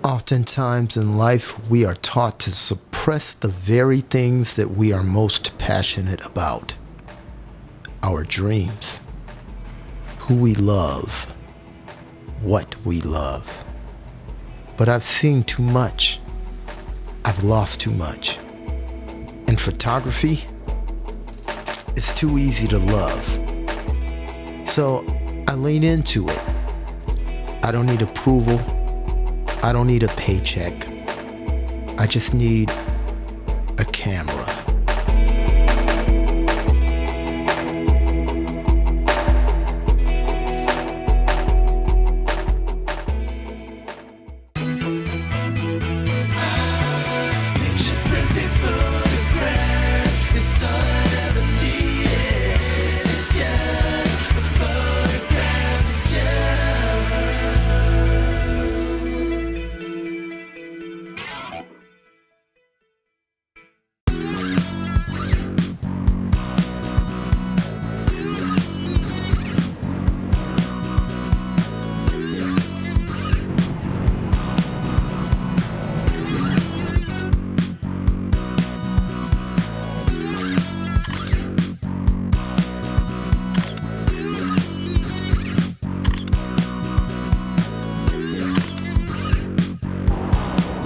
Oftentimes in life, we are taught to suppress the very things that we are most passionate about. Our dreams, who we love, what we love. But I've seen too much. I've lost too much. In photography, it's too easy to love. So I lean into it. I don't need approval. I don't need a paycheck. I just need a camera.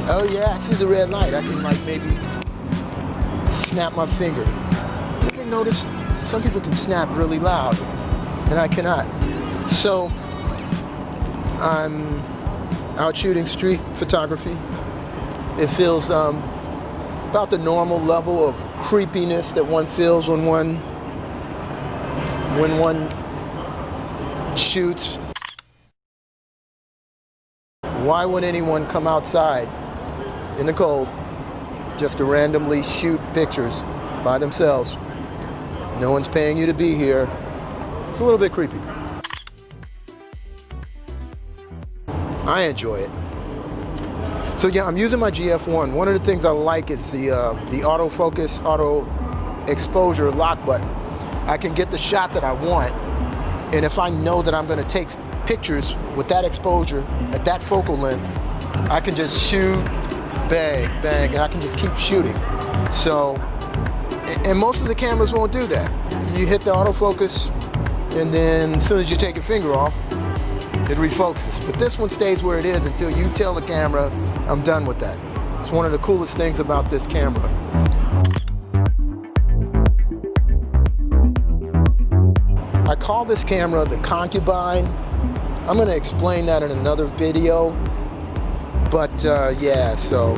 Oh yeah, I see the red light. I can maybe snap my finger. You ever notice some people can snap really loud and I cannot? So I'm out shooting street photography. It feels about the normal level of creepiness that one feels when one shoots. Why would anyone come outside in the cold just to randomly shoot pictures by themselves? No one's paying you to be here. It's a little bit creepy. I enjoy it. So yeah, I'm using my GF1. One of the things I like is the autofocus, auto exposure lock button. I can get the shot that I want, and if I know that I'm going to take pictures with that exposure at that focal length, I can just shoot, bang, bang, and I can just keep shooting. So, and most of the cameras won't do that. You hit the autofocus, and then as soon as you take your finger off, it refocuses. But this one stays where it is until you tell the camera, I'm done with that. It's one of the coolest things about this camera. I call this camera the Concubine. I'm going to explain that in another video. But yeah, so.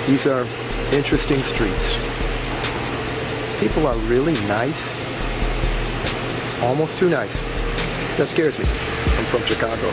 These are interesting streets. People are really nice. Almost too nice. That scares me. I'm from Chicago.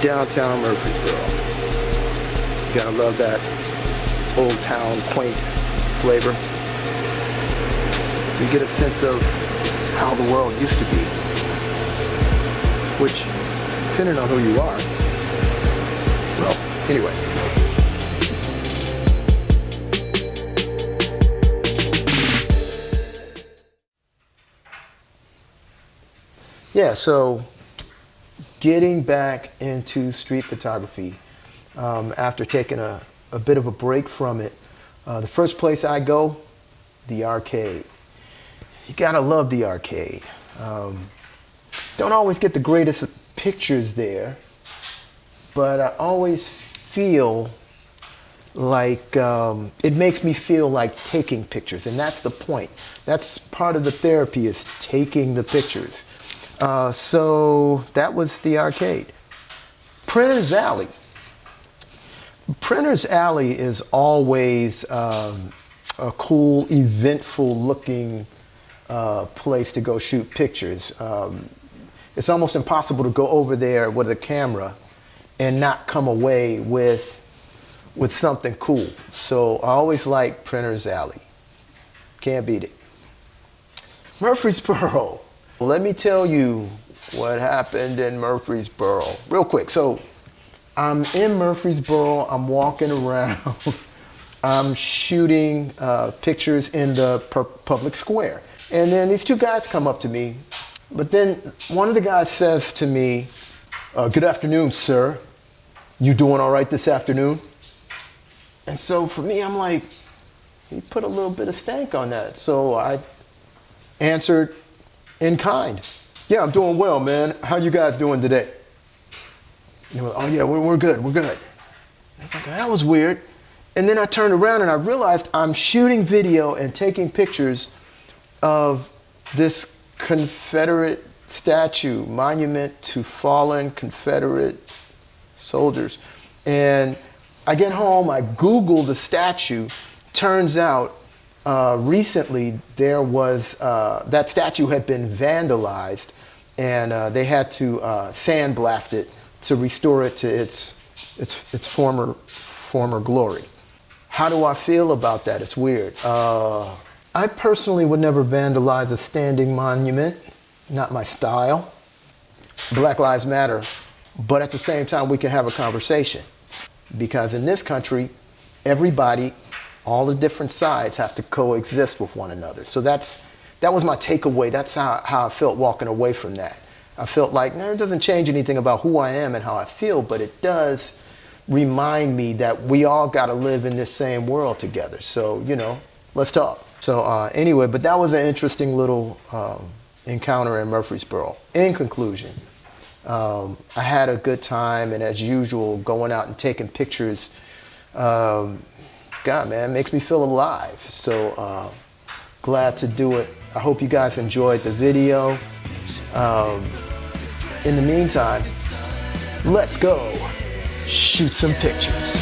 downtown Murfreesboro. You gotta love that old town, quaint flavor. You get a sense of how the world used to be, which, depending on who you are, well, anyway. Yeah, so getting back into street photography after taking a bit of a break from it. The first place I go, the arcade. You gotta love the arcade. Don't always get the greatest pictures there, but I always feel like it makes me feel like taking pictures, and that's the point. That's part of the therapy, is taking the pictures. So that was the arcade. Printer's Alley. Printer's Alley is always a cool, eventful looking place to go shoot pictures. It's almost impossible to go over there with a camera and not come away with something cool. So I always like Printer's Alley. Can't beat it. Murfreesboro. Let me tell you what happened in Murfreesboro real quick. So I'm in Murfreesboro, I'm walking around, I'm shooting pictures in the public square. And then these two guys come up to me, but then one of the guys says to me, "Good afternoon, sir. You doing all right this afternoon?" And so for me, I'm like, he put a little bit of stank on that. So I answered in kind. "Yeah, I'm doing well, man. How you guys doing today?" And like, "Oh yeah, we're good, we're good." I was like, that was weird. And then I turned around and I realized I'm shooting video and taking pictures of this Confederate statue, monument to fallen Confederate soldiers. And I get home, I Google the statue. Turns out recently there was, that statue had been vandalized, and they had to sandblast it to restore it to its former glory. How do I feel about that? It's weird. I personally would never vandalize a standing monument, not my style. Black Lives Matter, but at the same time we can have a conversation, because in this country, everybody, all the different sides have to coexist with one another. So that was my takeaway. That's how I felt walking away from that. I felt like, no, it doesn't change anything about who I am and how I feel, but it does remind me that we all got to live in this same world together. So, let's talk. So anyway, but that was an interesting little encounter in Murfreesboro. In conclusion, I had a good time, and as usual, going out and taking pictures, God, man, makes me feel alive. So glad to do it. I hope you guys enjoyed the video. In the meantime, let's go shoot some pictures.